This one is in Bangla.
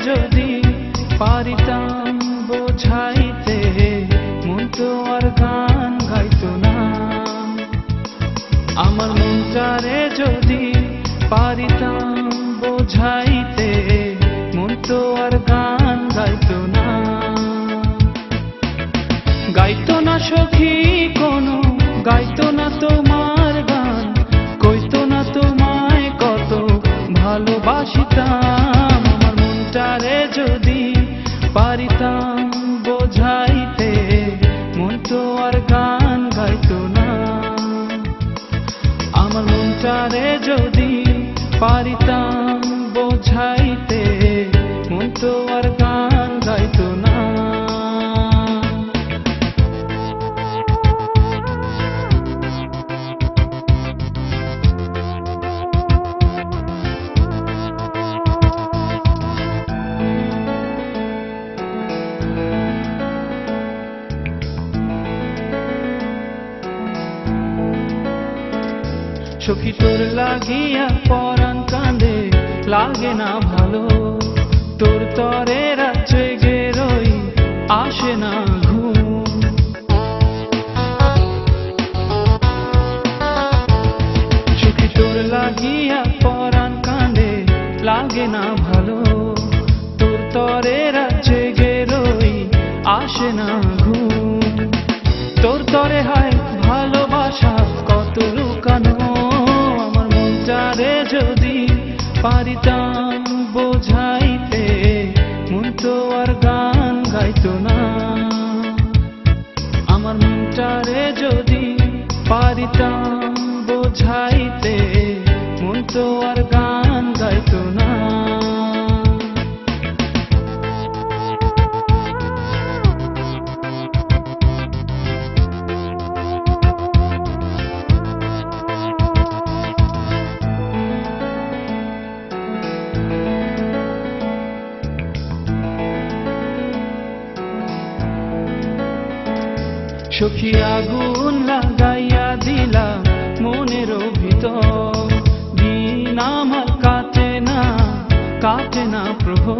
যদি পারিতাম বোঝাইতে, মন তো আর গান গাইতো না। আমার মনটারে যদি পারিতাম বোঝাইতে, মন তো আর গান গাইতো না। গাইতো না সখী কোনো, গাইতো না তোমার গান, কইতো না তোমায় কত ভালোবাসিতাম। আমার মনটারে যদি পারিতাম বোঝাইতে, মন তো আর গান গাইতো না। আমার মনটারে যদি পারিতাম বোঝাইতে, মন তো আর গান গাইতো না। সখী তোর লাগিয়া পরাণ কাঁদে, লাগে না ভালো। তোর তরে রাত জেগে রই, আসে না ঘুম। সখী তোর লাগিয়া পরাণ কাঁদে, লাগে না ভালো। তোর তরে রাত জেগে রই, আসে না ঘুম। তোর তরে হয় ভালোবাসা কত লুকানো। আমার মনটারে যদি পারিতাম বোঝাইতে, মন তো আর গান গাইতো না। আমার মনটারে যদি পারিতাম বোঝাইতে, মন তো আর গান গাইতো না। সখী আগুন লাগাইয়া দিলা মনের ভিতর, দিন আমার কাটে না প্রভু।